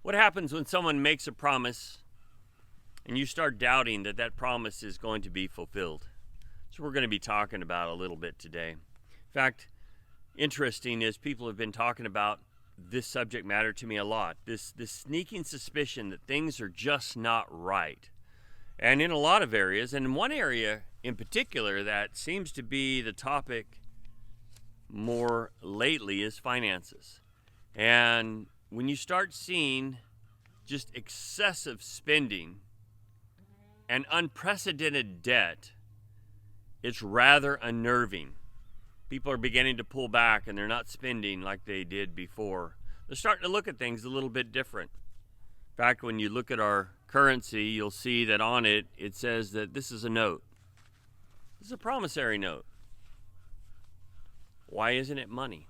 What happens when someone makes a promise and you start doubting that that promise is going to be fulfilled? So we're going to be talking about a little bit today. In fact, interesting is people have been talking about this subject matter to me a lot. This sneaking suspicion that things are just not right. And in a lot of areas, and in one area in particular that seems to be the topic more lately, is finances. And when you start seeing just excessive spending and unprecedented debt, it's rather unnerving. People are beginning to pull back and they're not spending like they did before. They're starting to look at things a little bit different. In fact, when you look at our currency, you'll see that on it, it says that this is a note. This is a promissory note. Why isn't it money?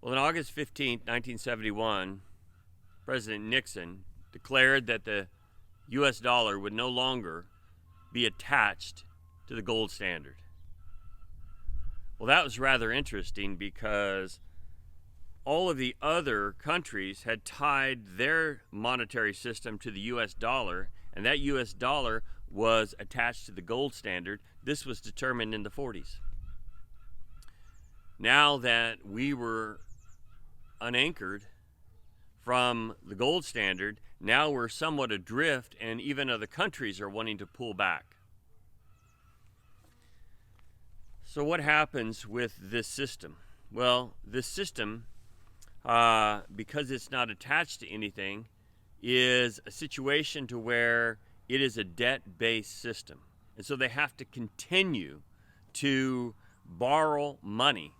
Well, on August 15, 1971, President Nixon declared that the U.S. dollar would no longer be attached to the gold standard. Well, that was rather interesting because all of the other countries had tied their monetary system to the U.S. dollar, and that U.S. dollar was attached to the gold standard. This was determined in the 40s. Now that we were unanchored from the gold standard, now we're somewhat adrift, and even other countries are wanting to pull back. So what happens with this system? Well, this system, because it's not attached to anything, is a situation to where it is a debt-based system. And so they have to continue to borrow money.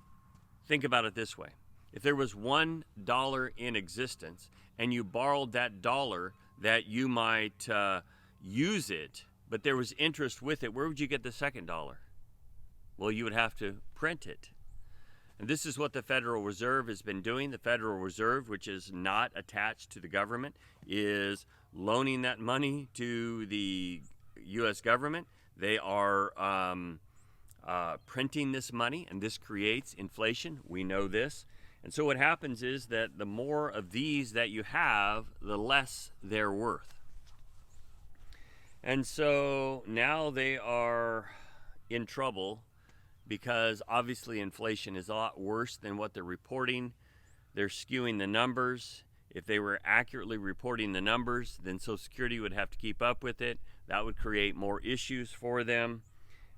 Think about it this way. If there was $1 in existence and you borrowed that dollar that you might use it, but there was interest with it, where would you get the second dollar? Well, you would have to print it. And this is what the Federal Reserve has been doing. The Federal Reserve, which is not attached to the government, is loaning that money to the U.S. government. They are printing this money, and this creates inflation. We know this. And so what happens is that the more of these that you have, the less they're worth. And so now they are in trouble because obviously inflation is a lot worse than what they're reporting. They're skewing the numbers. If they were accurately reporting the numbers, then Social Security would have to keep up with it. That would create more issues for them.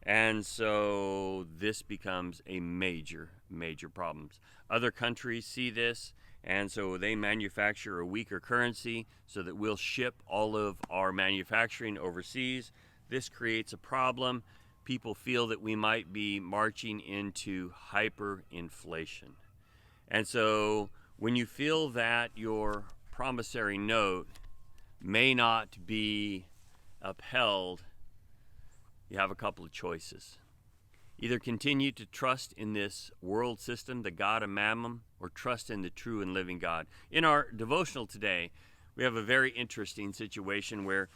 And so this becomes a major problem. Other countries see this, and so they manufacture a weaker currency so that we'll ship all of our manufacturing overseas. This creates a problem. People feel that we might be marching into hyperinflation. And so when you feel that your promissory note may not be upheld, you have a couple of choices. Either continue to trust in this world system, the God of Mammon, or trust in the true and living God. In our devotional today, we have a very interesting situation where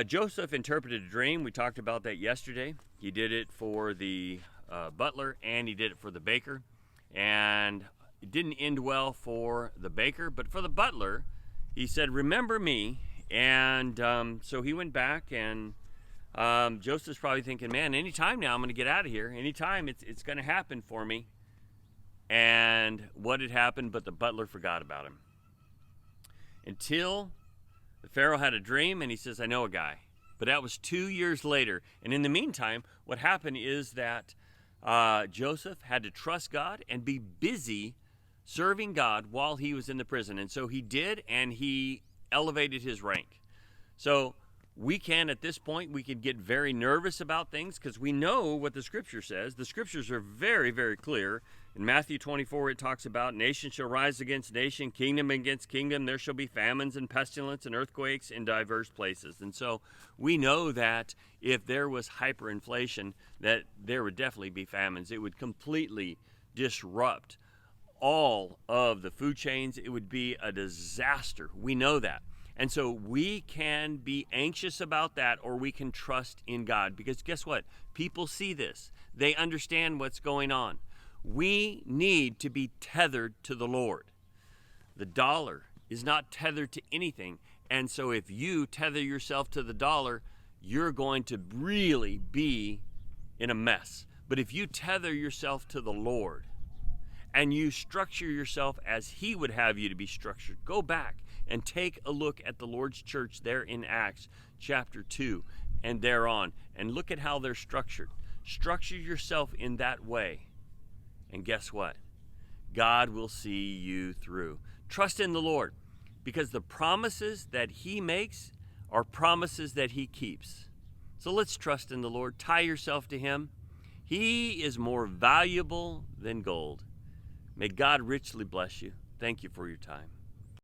Joseph interpreted a dream. We talked about that yesterday. He did it for the butler and he did it for the baker. And it didn't end well for the baker, but for the butler, he said, "Remember me." And so he went back, and Joseph's probably thinking, man, anytime now I'm going to get out of here. Anytime it's going to happen for me. And what had happened, but the butler forgot about him. Until the Pharaoh had a dream, and he says, I know a guy. But that was 2 years later. And in the meantime, what happened is that Joseph had to trust God and be busy serving God while he was in the prison. And so he did, and he elevated his rank. So we can, at this point, we can get very nervous about things because we know what the scripture says. The scriptures are very, very clear. In Matthew 24, it talks about nation shall rise against nation, kingdom against kingdom. There shall be famines and pestilence and earthquakes in diverse places. And so we know that if there was hyperinflation, that there would definitely be famines. It would completely disrupt all of the food chains. It would be a disaster. We know that. And so we can be anxious about that, or we can trust in God. Because guess what? People see this. They understand what's going on. We need to be tethered to the Lord. The dollar is not tethered to anything. And so if you tether yourself to the dollar, you're going to really be in a mess. But if you tether yourself to the Lord and you structure yourself as He would have you to be structured, go back and take a look at the Lord's church there in Acts chapter 2 and thereon, and look at how they're structured. Structure yourself in that way, and guess what? God will see you through. Trust in the Lord, because the promises that He makes are promises that He keeps. So let's trust in the Lord. Tie yourself to Him. He is more valuable than gold. May God richly bless you. Thank you for your time.